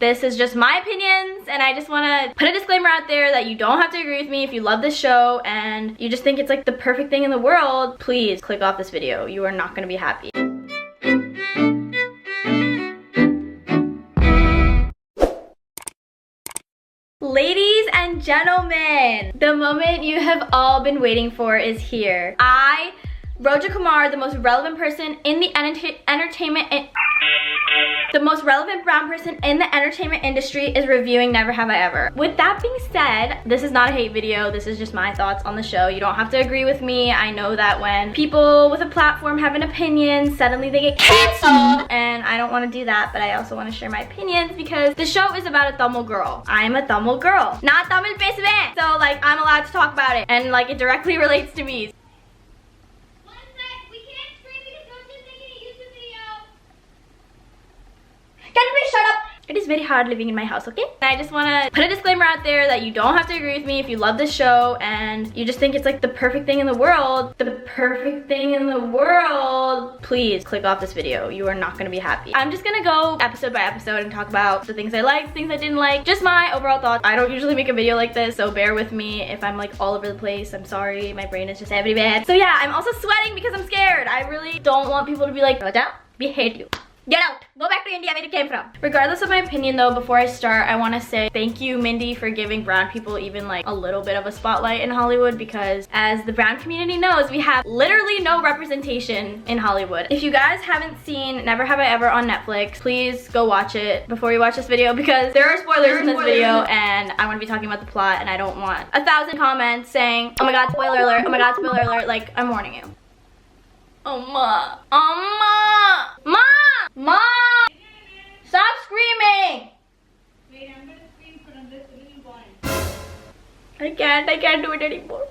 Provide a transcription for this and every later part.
This is just my opinions, and I just want to put a disclaimer out there that you don't have to agree with me. If you love this show and you just think it's like the perfect thing in the world, please click off this video. You are not going to be happy. Ladies and gentlemen, the moment you have all been waiting for is here. Roja Kumar, the most relevant person in the the most relevant brown person in the entertainment industry, is reviewing Never Have I Ever. With that being said, this is not a hate video. This is just my thoughts on the show. You don't have to agree with me. I know that when people with a platform have an opinion, suddenly they get canceled, and I don't want to do that, but I also want to share my opinions because the show is about a Tamil girl. I am a Tamil girl, not Tamil pesven. So like, I'm allowed to talk about it, and like, it directly relates to me. Can you please shut up? It is very hard living in my house, okay? I just want to put a disclaimer out there that you don't have to agree with me. If you love this show and you just think it's like the perfect thing in the world, please click off this video. You are not going to be happy. I'm just going to go episode by episode and talk about the things I liked, things I didn't like, just my overall thoughts. I don't usually make a video like this, so bear with me if I'm like all over the place. I'm sorry, my brain is just everywhere. So yeah, I'm also sweating because I'm scared. I really don't want people to be like, Roja, we hate you. Get out! Go back to India where you came from. Regardless of my opinion though, before I start, I want to say thank you, Mindy, for giving brown people even like a little bit of a spotlight in Hollywood, because as the brown community knows, we have literally no representation in Hollywood. If you guys haven't seen Never Have I Ever on Netflix, please go watch it before you watch this video, because there are spoilers in this video and I want to be talking about the plot and I don't want 1,000 comments saying, oh my god, spoiler alert, oh my god, spoiler alert. Like, I'm warning you. Oh ma. Oh ma. Ma! Mom! Stop screaming! Wait, I'm gonna scream for this little boy. I can't do it anymore.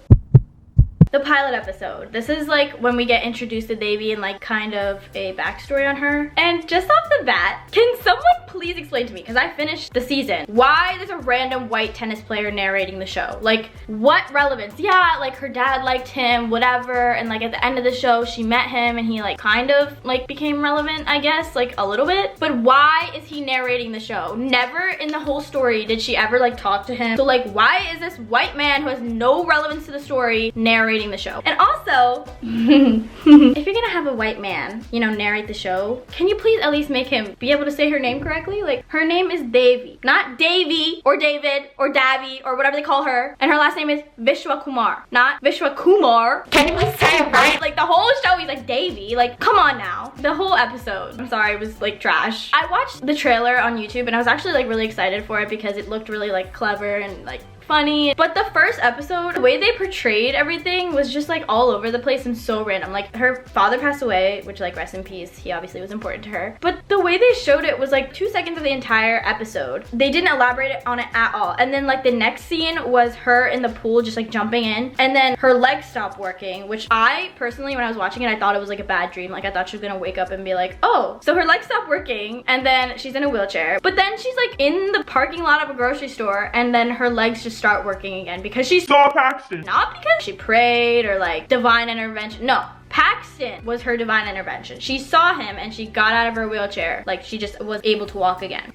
The pilot episode. This is like when we get introduced to Devi and like kind of a backstory on her. And just off the bat, can someone please explain to me, because I finished the season, why there's a random white tennis player narrating the show? Like, what relevance? Yeah, like her dad liked him, whatever, and like at the end of the show she met him and he like kind of like became relevant, I guess, like a little bit. But why is he narrating the show? Never in the whole story did she ever like talk to him. So like, why is this white man who has no relevance to the story narrating the show? And also, if you're gonna have a white man, you know, narrate the show, can you please at least make him be able to say her name correctly? Like, her name is Devi, not Davy or David or Davy or whatever they call her, and her last name is Vishwa Kumar, not Vishwa Kumar. Can you please say it right? Like, the whole show he's like Davy. Like, come on now. The whole episode, I'm sorry, it was like trash. I watched the trailer on YouTube and I was actually like really excited for it because it looked really like clever and like funny. But the first episode, the way they portrayed everything was just like all over the place and so random. Like, her father passed away, which like rest in peace, he obviously was important to her. But the way they showed it was like 2 seconds of the entire episode. They didn't elaborate on it at all. And then like the next scene was her in the pool just like jumping in, and then her legs stopped working, which I personally, when I was watching it, I thought it was like a bad dream. Like, I thought she was gonna wake up and be like, oh, so her legs stopped working and then she's in a wheelchair. But then she's like in the parking lot of a grocery store and then her legs just start working again because she saw Paxton. Not because she prayed or like divine intervention. No, Paxton was her divine intervention. She saw him and she got out of her wheelchair. Like, she just was able to walk again.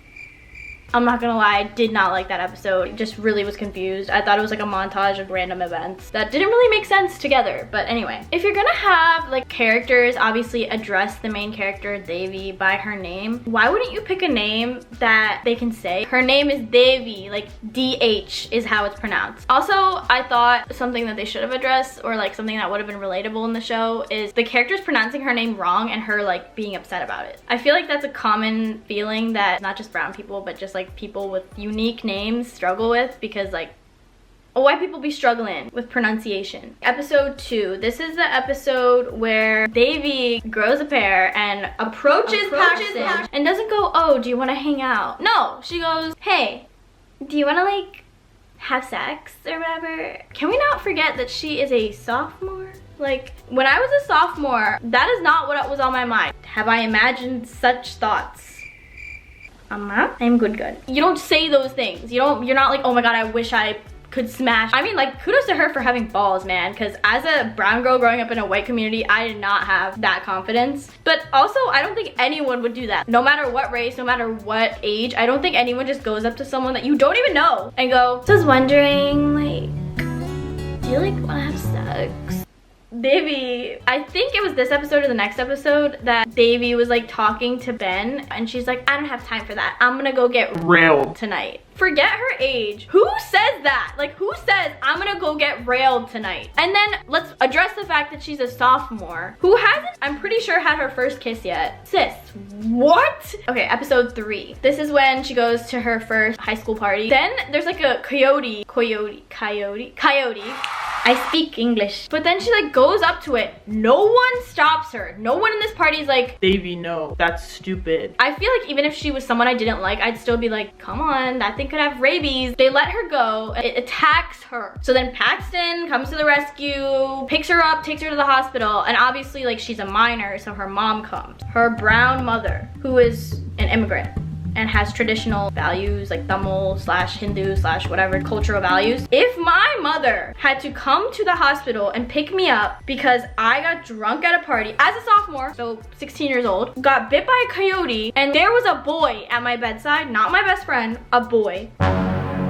I'm not gonna lie, I did not like that episode. Just really was confused. I thought it was like a montage of random events that didn't really make sense together. But anyway, if you're gonna have like characters obviously address the main character, Devi, by her name, why wouldn't you pick a name that they can say? Her name is Devi, like DH is how it's pronounced. Also, I thought something that they should have addressed, or like something that would have been relatable in the show, is the characters pronouncing her name wrong and her like being upset about it. I feel like that's a common feeling that not just brown people, but just like people with unique names struggle with, because like white people be struggling with pronunciation. Episode 2. This is the episode where Devi grows a pair and approaches Paxton and doesn't go, oh, do you want to hang out? No, she goes, hey, do you want to like have sex or whatever? Can we not forget that she is a sophomore? Like, when I was a sophomore, that is not what was on my mind. Have I imagined such thoughts? I'm good. You don't say those things. You're not like, oh my god, I wish I could smash. I mean, like, kudos to her for having balls, man, because as a brown girl growing up in a white community, I did not have that confidence. But also, I don't think anyone would do that. No matter what race, no matter what age, I don't think anyone just goes up to someone that you don't even know and go, just wondering, like, do you like wanna have sex? Davy, I think it was this episode or the next episode that Davy was like talking to Ben and she's like, I don't have time for that. I'm gonna go get railed tonight. Forget her age. Who says that? Like, who says I'm gonna go get railed tonight? And then let's address the fact that she's a sophomore who hasn't, I'm pretty sure, had her first kiss yet. Sis, what? Okay, episode 3. This is when she goes to her first high school party. Then there's like a coyote. I speak English. But then she like goes up to it. No one stops her. No one in this party is like, Davy, no, that's stupid. I feel like even if she was someone I didn't like, I'd still be like, come on, that thing could have rabies. They let her go. It attacks her. So then Paxton comes to the rescue, picks her up, takes her to the hospital, and obviously like she's a minor, so her mom comes. Her brown mother, who is an immigrant and has traditional values like Tamil / Hindu / whatever cultural values. If my mother had to come to the hospital and pick me up because I got drunk at a party as a sophomore, so 16 years old, got bit by a coyote, and there was a boy at my bedside, not my best friend, a boy,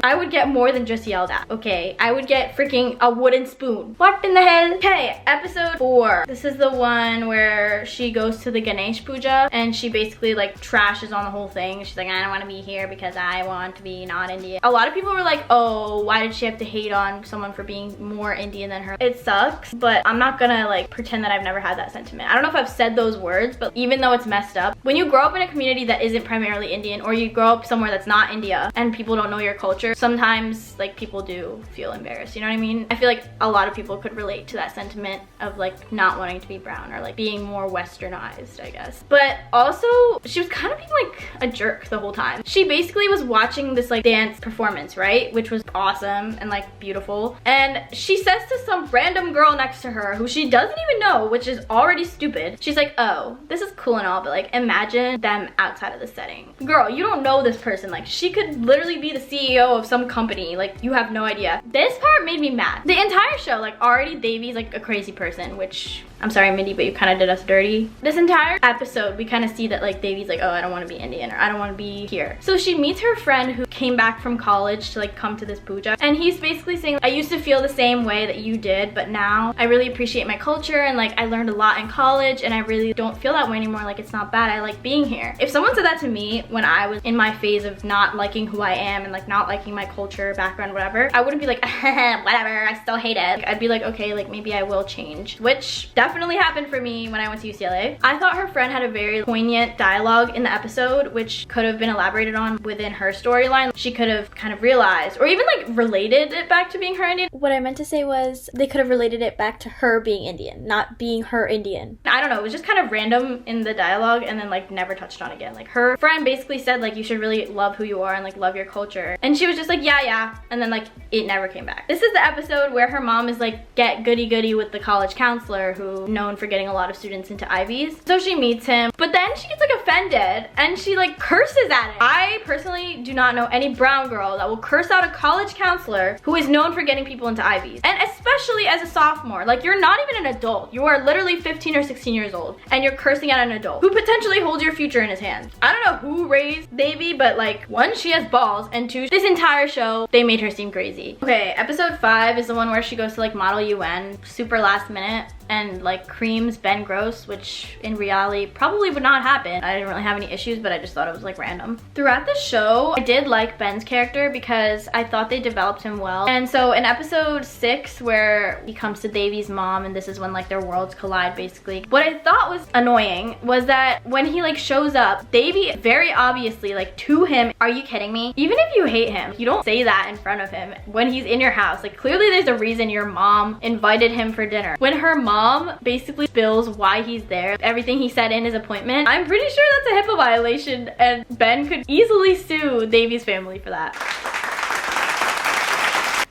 I would get more than just yelled at, okay? I would get freaking a wooden spoon. What in the hell? Okay, episode 4. This is the one where she goes to the Ganesh Puja and she basically like trashes on the whole thing. She's like, I don't want to be here because I want to be not Indian. A lot of people were like, oh, why did she have to hate on someone for being more Indian than her? It sucks, but I'm not gonna like pretend that I've never had that sentiment. I don't know if I've said those words, but even though it's messed up, when you grow up in a community that isn't primarily Indian, or you grow up somewhere that's not India and people don't know your culture, sometimes like people do feel embarrassed, you know what I mean? I feel like a lot of people could relate to that sentiment of like not wanting to be brown or like being more westernized, I guess. But also she was kind of being like a jerk the whole time. She basically was watching this like dance performance, right? Which was awesome and like beautiful. And she says to some random girl next to her who she doesn't even know, which is already stupid. She's like, oh, this is cool and all, but like imagine them outside of the setting. Girl, you don't know this person. Like she could literally be the CEO of some company, like you have no idea. This part made me mad. The entire show, like already Davy's like a crazy person, which I'm sorry Mindy, but you kind of did us dirty. This entire episode we kind of see that like Davy's like, oh, I don't want to be Indian, or I don't want to be here. So she meets her friend who came back from college to like come to this puja, and he's basically saying, I used to feel the same way that you did, but now I really appreciate my culture and like I learned a lot in college and I really don't feel that way anymore. Like it's not bad, I like being here. If someone said that to me when I was in my phase of not liking who I am and like not liking my culture, background, whatever, I wouldn't be like, whatever, I still hate it. I'd be like, okay, like maybe I will change, which definitely happened for me when I went to UCLA. I thought her friend had a very poignant dialogue in the episode, which could have been elaborated on within her storyline. She could have kind of realized, or even like related it back to being her Indian. What I meant to say was they could have related it back to her being Indian, not being her Indian. I don't know, it was just kind of random in the dialogue and then like never touched on again. Like her friend basically said like you should really love who you are and like love your culture, and she was just like, yeah, and then like it never came back. This is the episode where her mom is like get goody with the college counselor who known for getting a lot of students into Ivies. So she meets him, but then she gets like offended and she like curses at it. I personally do not know any brown girl that will curse out a college counselor who is known for getting people into Ivies, and especially as a sophomore. Like you're not even an adult, you are literally 15 or 16 years old and you're cursing at an adult who potentially holds your future in his hands. I don't know who raised Davy, but like one, she has balls, and two, this entire show they made her seem crazy. Okay, episode 5 is the one where she goes to like Model UN super last minute and like creams Ben Gross, which in reality probably would not happen. I didn't really have any issues, but I just thought it was like random. Throughout the show, I did like Ben's character because I thought they developed him well. And so in episode 6, where he comes to Davy's mom, and this is when like their worlds collide basically, what I thought was annoying was that when he like shows up, Davy very obviously like to him, are you kidding me? Even if you hate him, you don't say that in front of him when he's in your house. Like clearly there's a reason your mom invited him for dinner. When her mom basically spills why he's there, everything he said in his appointment, I'm pretty sure that's a HIPAA violation, and Ben could easily sue Davy's family for that.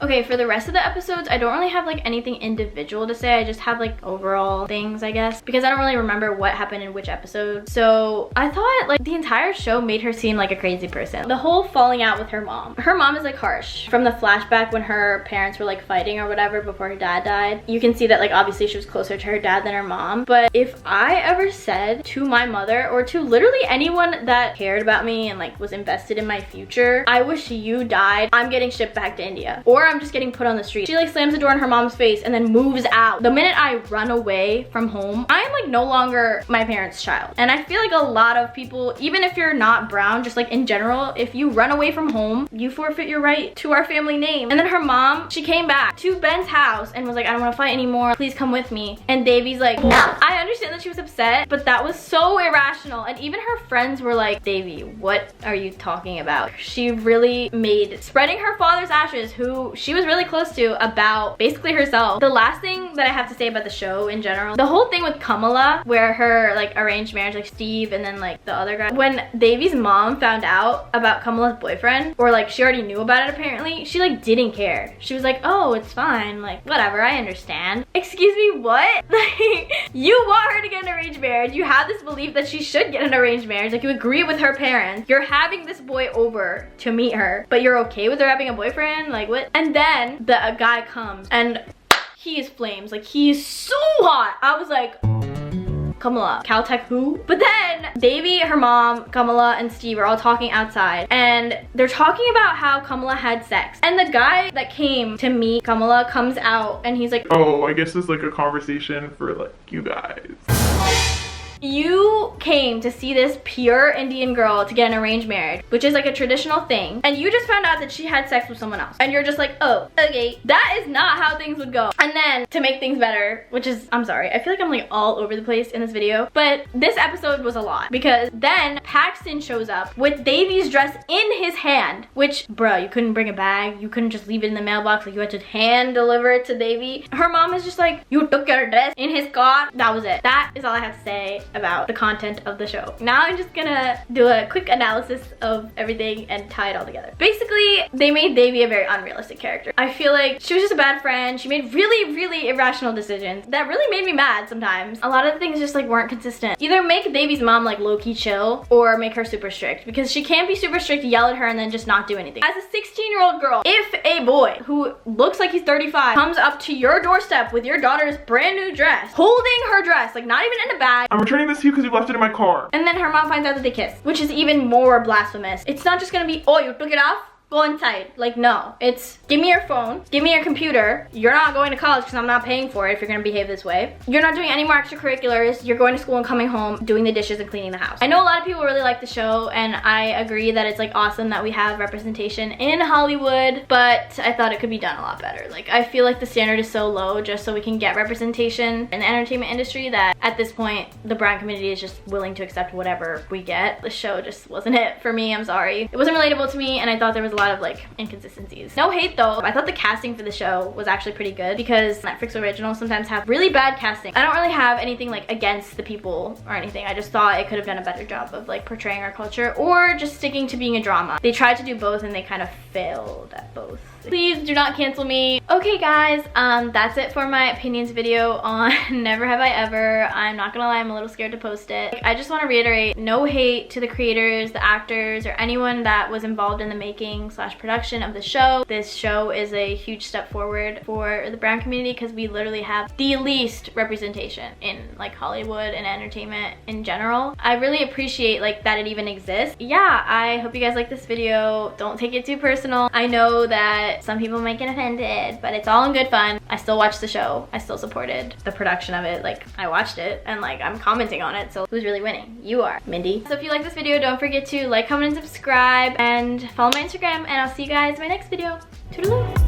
Okay, for the rest of the episodes, I don't really have like anything individual to say. I just have like overall things, I guess, because I don't really remember what happened in which episode. So I thought like the entire show made her seem like a crazy person. The whole falling out with her mom. Her mom is like harsh. From the flashback when her parents were like fighting or whatever before her dad died, you can see that like obviously she was closer to her dad than her mom. But if I ever said to my mother or to literally anyone that cared about me and like was invested in my future, I wish you died, I'm getting shipped back to India, or I'm just getting put on the street. She like slams the door in her mom's face and then moves out. The minute I run away from home, I'm like no longer my parents' child. And I feel like a lot of people, even if you're not brown, just like in general, if you run away from home, you forfeit your right to our family name. And then her mom, she came back to Ben's house and was like, I don't want to fight anymore, please come with me. And Davy's like, no. I understand that she was upset, but that was so irrational. And even her friends were like, Davy, what are you talking about? She really made spreading her father's ashes, who she was really close to, about basically herself. The last thing that I have to say about the show in general, the whole thing with Kamala, where her like arranged marriage, like Steve and then like the other guy, when Davy's mom found out about Kamala's boyfriend, or like she already knew about it apparently, she like didn't care. She was like, oh, it's fine, like whatever, I understand. Excuse me, what? Like, you want her to get an arranged marriage, you have this belief that she should get an arranged marriage, like you agree with her parents, you're having this boy over to meet her, but you're okay with her having a boyfriend, like what? And then the guy comes and he is flames, like he is so hot. I was like, Kamala, Caltech who? But then Davy, her mom, Kamala, and Steve are all talking outside, and they're talking about how Kamala had sex. And the guy that came to meet Kamala comes out and he's like, oh, I guess it's like a conversation for like you guys. You came to see this pure Indian girl to get an arranged marriage, which is like a traditional thing, and you just found out that she had sex with someone else, and you're just like, oh, okay. That is not how things would go. And then to make things better, which is, I'm sorry, I feel like I'm like all over the place in this video, but this episode was a lot, because then Paxton shows up with Davy's dress in his hand, which, bro, you couldn't bring a bag, you couldn't just leave it in the mailbox, like you had to hand deliver it to Davy. Her mom is just like, you took your dress in his car. That was it. That is all I have to say about the content of the show. Now I'm just gonna do a quick analysis of everything and tie it all together. Basically, they made Davy a very unrealistic character. I feel like she was just a bad friend. She made really, really irrational decisions that really made me mad sometimes. A lot of the things just like weren't consistent. Either make Davy's mom like low-key chill or make her super strict, because she can't be super strict, yell at her, and then just not do anything. As a 16-year-old girl, if a boy who looks like he's 35 comes up to your doorstep with your daughter's brand new dress, holding her dress, like not even in a bag, I'm returning this to you because you left it in my car. and then her mom finds out that they kiss, which is even more blasphemous. It's not just gonna be, oh, you took it off? Go inside. Like, no. It's, give me your phone, give me your computer. You're not going to college because I'm not paying for it if you're gonna behave this way. You're not doing any more extracurriculars. You're going to school and coming home, doing the dishes and cleaning the house. I know a lot of people really like the show, and I agree that it's like awesome that we have representation in Hollywood, but I thought it could be done a lot better. Like, I feel like the standard is so low just so we can get representation in the entertainment industry that at this point, the brown community is just willing to accept whatever we get. The show just wasn't it for me, I'm sorry. It wasn't relatable to me, and I thought there was a lot of like inconsistencies. No hate though. I thought the casting for the show was actually pretty good, because Netflix originals sometimes have really bad casting. I don't really have anything like against the people or anything. I just thought it could have done a better job of like portraying our culture or just sticking to being a drama. They tried to do both and they kind of failed at both. Please do not cancel me. Okay guys, that's it for my opinions video on Never Have I Ever. I'm not gonna lie, I'm a little scared to post it. I just want to reiterate, no hate to the creators, the actors, or anyone that was involved in the making / production of the show. This show is a huge step forward for the brown community because we literally have the least representation in like Hollywood and entertainment in general. I really appreciate like that it even exists. Yeah, I hope you guys like this video. Don't take it too personal. I know that some people might get offended, but it's all in good fun. I still watched the show. I still supported the production of it. Like, I watched it and like I'm commenting on it, so who's really winning? You are, Mindy. So if you like this video, don't forget to like, comment, and subscribe, and follow my Instagram, and I'll see you guys in my next video. Toodaloo!